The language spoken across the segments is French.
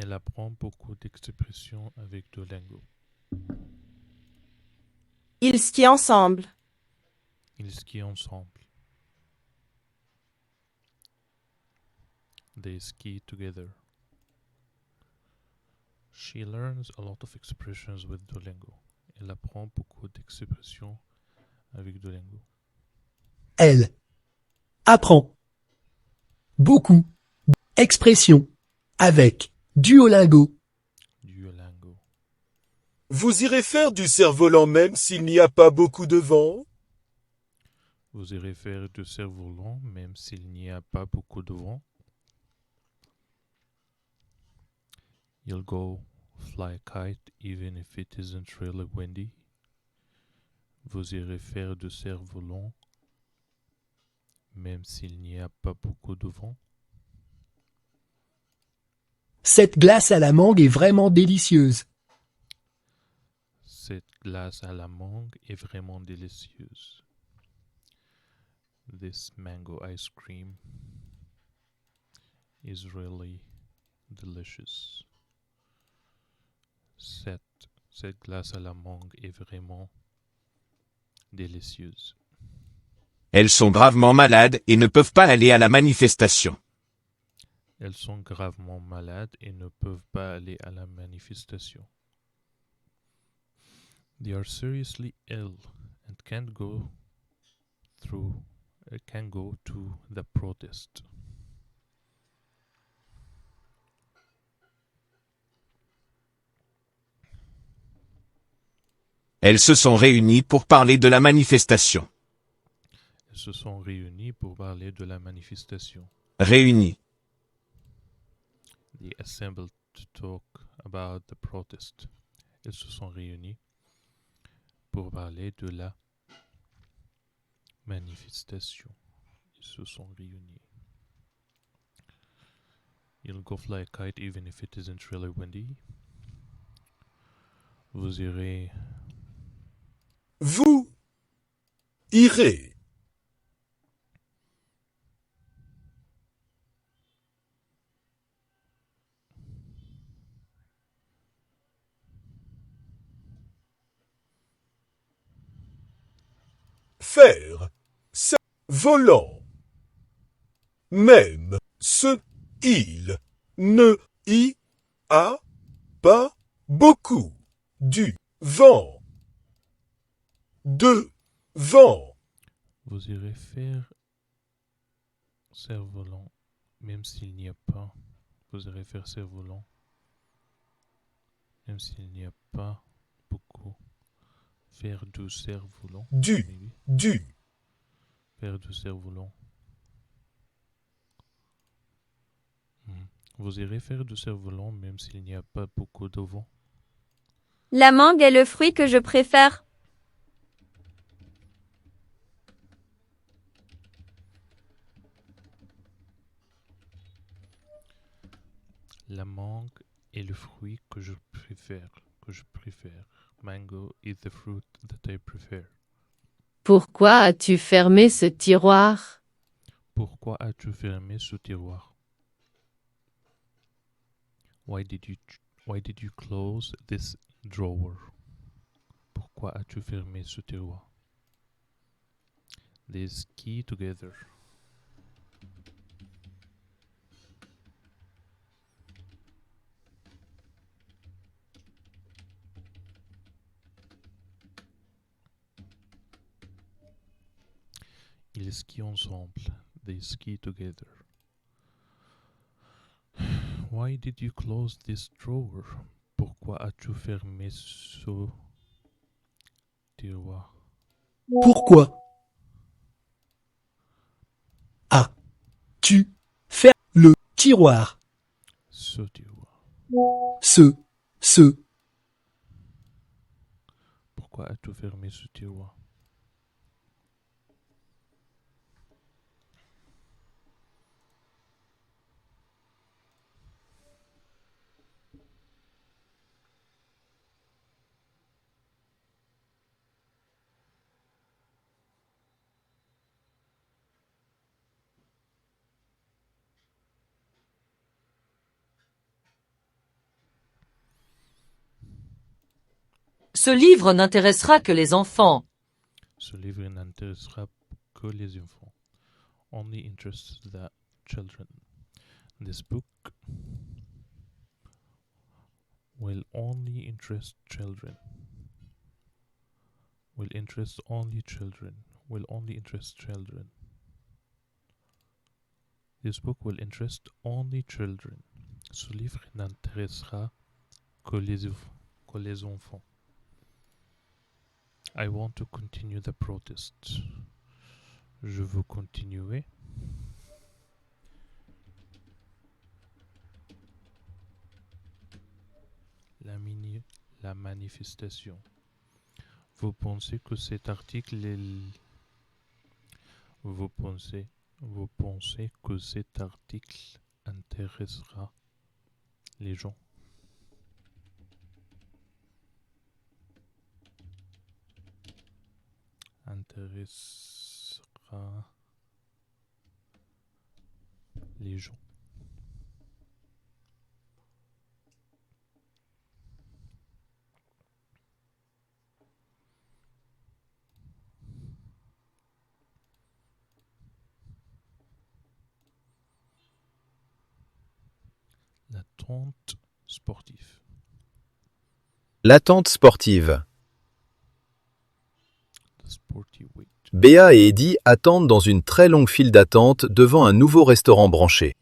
Elle apprend beaucoup d'expressions avec Duolingo. Ils skient ensemble. Ils skient ensemble. They ski together. She learns a lot of expressions with Duolingo. Elle apprend beaucoup d'expressions avec Duolingo. Elle apprend beaucoup d'expressions avec Duolingo. Duolingo. Vous irez faire du cerf-volant même s'il n'y a pas beaucoup de vent? Vous irez faire du cerf-volant même s'il n'y a pas beaucoup de vent. You'll go fly a kite even if it isn't really windy. Vous irez faire du cerf-volant même s'il n'y a pas beaucoup de vent. Cette glace à la mangue est vraiment délicieuse. Cette glace à la mangue est vraiment délicieuse. This mango ice cream is really delicious. Cette glace à la mangue est vraiment délicieuse. Elles sont gravement malades et ne peuvent pas aller à la manifestation. Elles sont gravement malades et ne peuvent pas aller à la manifestation. They are seriously ill and can't go to the protest. Elles se sont réunies pour parler de la manifestation. Elles se sont réunies pour parler de la manifestation. Réunies. They assembled to talk about the protest. Elles se sont réunies pour parler de la manifestation. Ils se sont réunis. You'll go fly a kite even if it isn't really windy. Vous irez faire volant. Même ce il ne y a pas beaucoup du vent. De vent. Vous irez faire cerf-volant, même s'il n'y a pas. Vous irez faire cerf-volant, même s'il n'y a pas beaucoup. Faire du cerf-volant. Faire du cerf-volant. Vous irez faire du cerf-volant, même s'il n'y a pas beaucoup de vent. La mangue est le fruit que je préfère. La mangue est le fruit que je préfère. Mango is the fruit that I prefer. Pourquoi as-tu fermé ce tiroir? Pourquoi as-tu fermé ce tiroir? Why did you close this drawer? Pourquoi as-tu fermé ce tiroir? They ski together. Ils skient ensemble. They ski together. Why did you close this drawer? Pourquoi as-tu fermé ce tiroir? Pourquoi as-tu fermé le tiroir? Ce tiroir. Ce. Pourquoi as-tu fermé ce tiroir? Ce livre n'intéressera que les enfants. Ce livre n'intéressera que les enfants. Only interests the children. This book will only interest children. Will interest only children. Will only interest children. This book will interest only children. Ce livre n'intéressera que les enfants. I want to continue the protest. Je veux continuer la manifestation. Vous pensez que cet article est... Vous pensez que cet article intéressera les gens? Intéressera les gens. L'attente sportive. L'attente sportive. The sporty wait. Béa et Eddie attendent dans une très longue file d'attente devant un nouveau restaurant branché.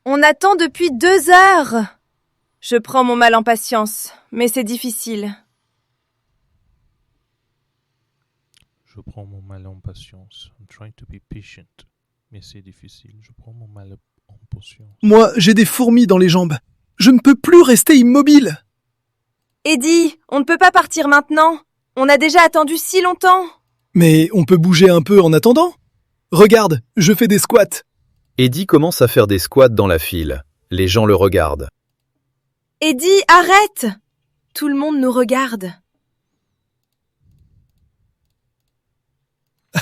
On attend depuis 2 heures. Je prends mon mal en patience, mais c'est difficile. Je prends mon mal en patience. I'm trying to be patient. Mais c'est difficile. Je prends mon mal en patience. Moi, j'ai des fourmis dans les jambes. Je ne peux plus rester immobile. Eddie, on ne peut pas partir maintenant. On a déjà attendu si longtemps. Mais on peut bouger un peu en attendant. Regarde, je fais des squats. Eddie commence à faire des squats dans la file. Les gens le regardent. Eddie, arrête! Tout le monde nous regarde.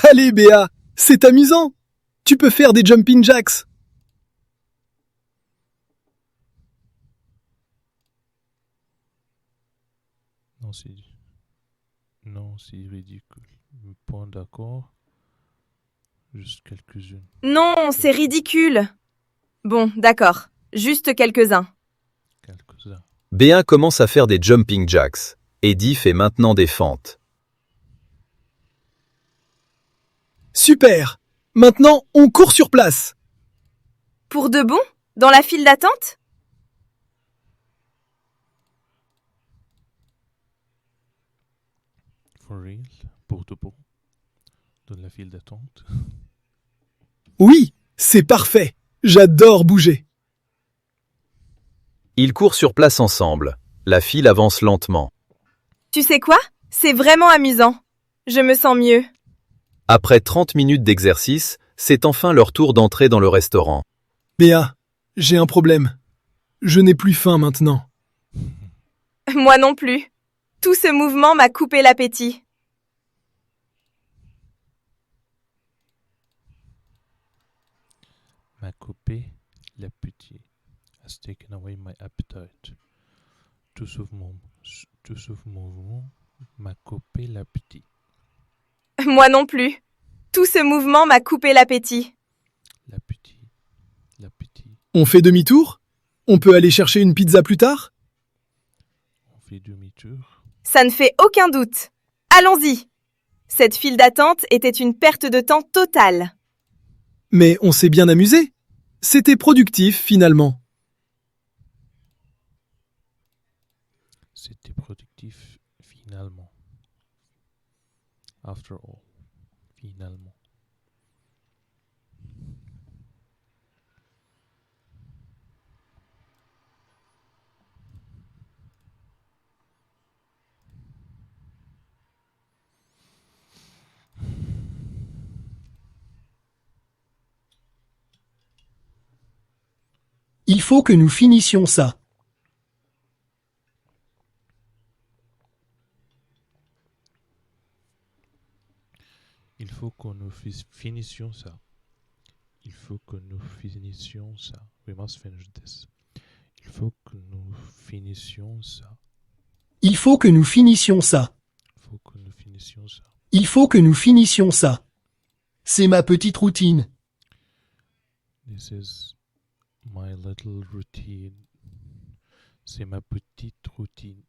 Allez, Béa, c'est amusant. Tu peux faire des jumping jacks. Non, c'est ridicule. Point d'accord. Juste quelques-unes. Non, c'est ridicule. Bon, d'accord. Juste quelques-uns. Quelques-uns. Béa commence à faire des jumping jacks. Eddie fait maintenant des fentes. Super. Maintenant, on court sur place. Pour de bon? Dans la file d'attente? For real? Pour de bon? Dans la file d'attente? Oui, c'est parfait. J'adore bouger. Ils courent sur place ensemble. La file avance lentement. Tu sais quoi? C'est vraiment amusant. Je me sens mieux. Après 30 minutes d'exercice, c'est enfin leur tour d'entrer dans le restaurant. Béa, j'ai un problème. Je n'ai plus faim maintenant. Moi non plus. Tout ce mouvement m'a coupé l'appétit. M'a coupé l'appétit. Has taken away my appetite. Tout ce mouvement m'a coupé l'appétit. Moi non plus. Tout ce mouvement m'a coupé l'appétit. L'appétit. On fait demi-tour? On peut aller chercher une pizza plus tard? On fait demi-tour. Ça ne fait aucun doute. Allons-y. Cette file d'attente était une perte de temps totale. Mais on s'est bien amusé. C'était productif finalement. C'était productif finalement. After all. Finalement. Il faut que nous finissions ça. Il faut que nous finissions ça. Il faut que nous finissions ça. We must finish this. Il faut que nous finissions ça. Il faut que nous finissions ça. Il faut que nous finissions ça. Il faut que nous finissions ça. C'est ma petite routine. This is my little routine. C'est ma petite routine.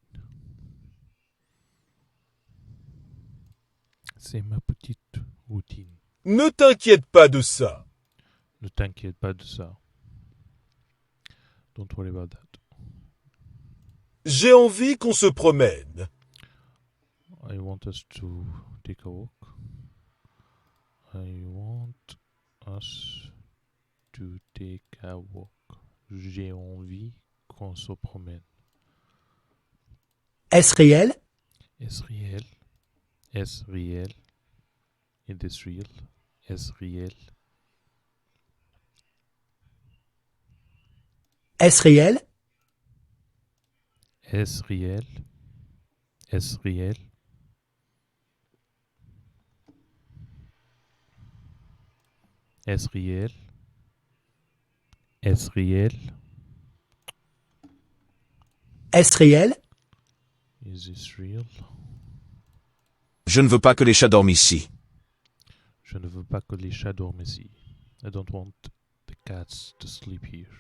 C'est ma petite routine. Ne t'inquiète pas de ça. Ne t'inquiète pas de ça. Don't worry about that. J'ai envie qu'on se promène. I want us to take a walk. I want us to take a walk. J'ai envie qu'on se promène. Est-ce réel? Est-ce réel? Est-ce réel? It is real. Est-ce réel? Est-ce réel? Est-ce réel? Est-ce réel? Est-ce réel? Est-ce réel? Est-ce réel? Is this real? Je ne veux pas que les chats dorment ici. Je ne veux pas que les chats dorment ici. I don't want the cats to sleep here.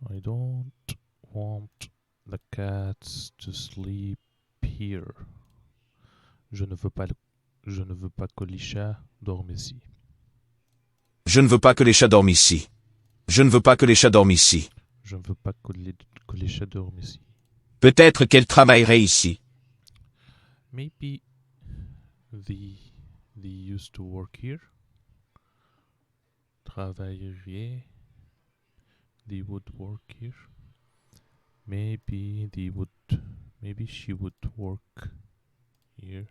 I don't want the cats to sleep here. Je ne veux pas que les chats dorment ici. Je ne veux pas que les chats dorment ici. Je ne veux pas que les chats dorment ici. Je ne veux pas que les chats dorment ici. Peut-être qu'elle travaillerait ici. Maybe they used to work here. Travaillerait. They would work here. Maybe she would work here.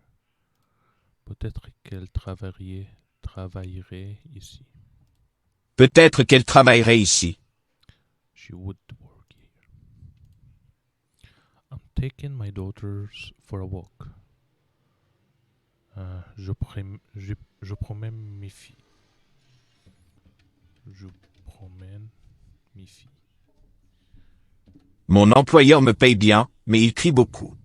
Peut-être qu'elle travaillerait ici. Peut-être qu'elle travaillerait ici. She would work here. I'm taking my daughters for a walk. Je promène mes filles. Je promène mes filles. Mon employeur me paye bien, mais il crie beaucoup.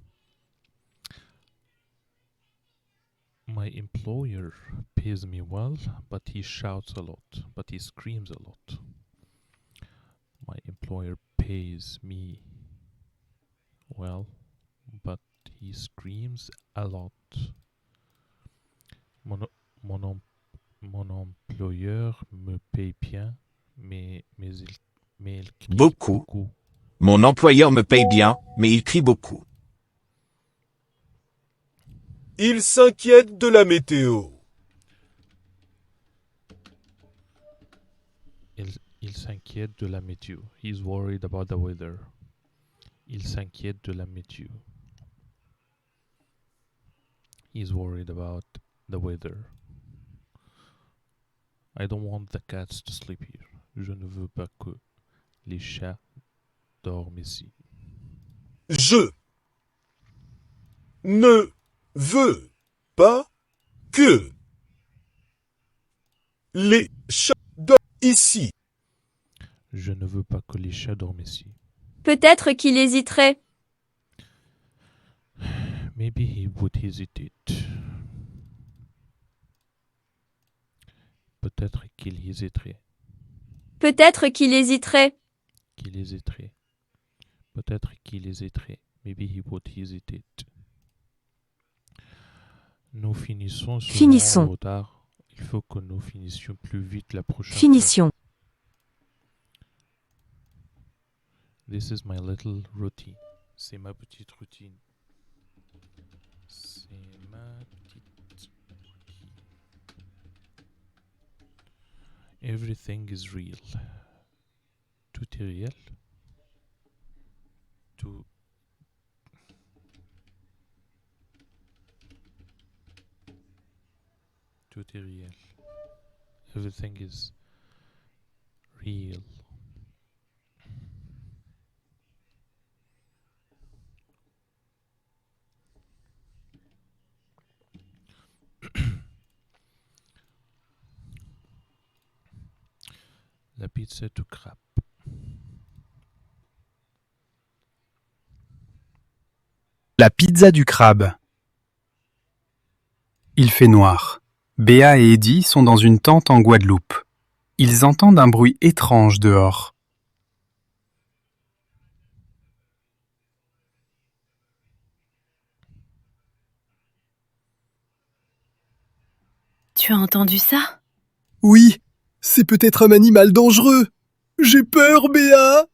My employer pays me well, but he shouts a lot, but he screams a lot. My employer pays me well, but he screams a lot. Mon employeur me paye bien, mais il crie Beaucoup. beaucoup. Mon employeur me paye bien, mais il crie beaucoup. Il s'inquiète de la météo. Il s'inquiète de la météo. He's worried about the weather. Il s'inquiète de la météo. He's worried about the weather. I don't want the cats to sleep here. Je ne veux pas que les chats dorment ici. Je ne veux pas que les chats dorment ici. Je ne veux pas que les chats dorment ici. Peut-être qu'il hésiterait. Maybe he would hesitate. Peut-être qu'il hésiterait. Peut-être qu'il hésiterait. Qu'il hésiterait. Peut-être qu'il hésiterait. Maybe he would hesitate. Nous finissons souvent Finissons. en retard. Il faut que nous finissions plus vite la prochaine fois. Finition. This is my little routine. C'est ma petite routine. C'est ma petite routine. Everything is real. Tout est réel. Tout est réel. Everything is real. pizza du crabe. La pizza du crabe. Il fait noir. Béa et Eddie sont dans une tente en Guadeloupe. Ils entendent un bruit étrange dehors. Tu as entendu ça? Oui, c'est peut-être un animal dangereux. J'ai peur, Béa.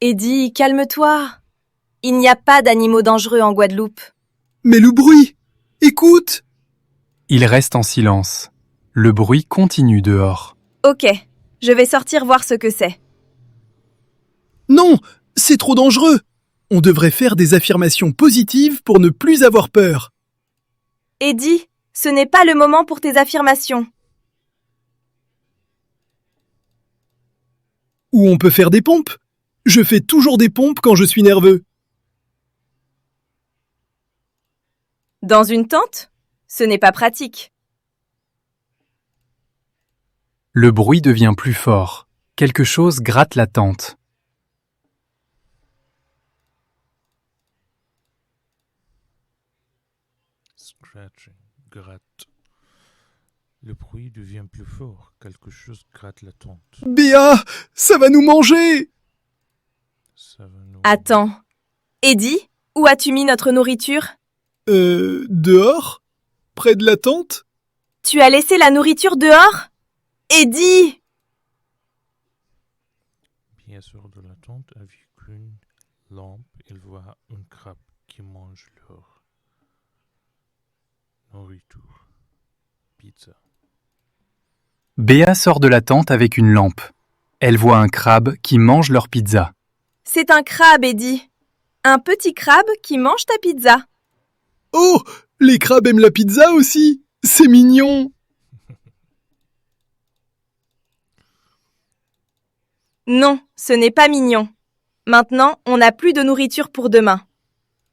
Eddie, calme-toi. Il n'y a pas d'animaux dangereux en Guadeloupe. Mais le bruit! Écoute! Ils restent en silence. Le bruit continue dehors. Ok, je vais sortir voir ce que c'est. Non, c'est trop dangereux. On devrait faire des affirmations positives pour ne plus avoir peur. Eddie, ce n'est pas le moment pour tes affirmations. Ou on peut faire des pompes. Je fais toujours des pompes quand je suis nerveux. Dans une tente? Ce n'est pas pratique. Le bruit devient plus fort. Quelque chose gratte la tente. Scratching, gratte. Le bruit devient plus fort. Quelque chose gratte la tente. Béa, ça va nous manger! Ça va nous... Attends. Eddie, où as-tu mis notre nourriture? Dehors? Près de la tente? Tu as laissé la nourriture dehors? Eddie! Bien sûr de la tente avec une lampe, il voit un crabe qui mange leur nourriture. Pizza. Béa sort de la tente avec une lampe. Elle voit un crabe qui mange leur pizza. C'est un crabe, Eddie. Un petit crabe qui mange ta pizza. Oh! Les crabes aiment la pizza aussi! C'est mignon! Non, ce n'est pas mignon. Maintenant, on n'a plus de nourriture pour demain.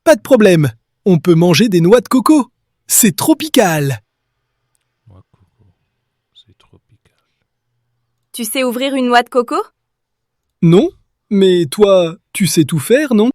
Pas de problème. On peut manger des noix de coco. C'est tropical. Noix de coco, c'est tropical. Tu sais ouvrir une noix de coco? Non? Mais toi, tu sais tout faire, non?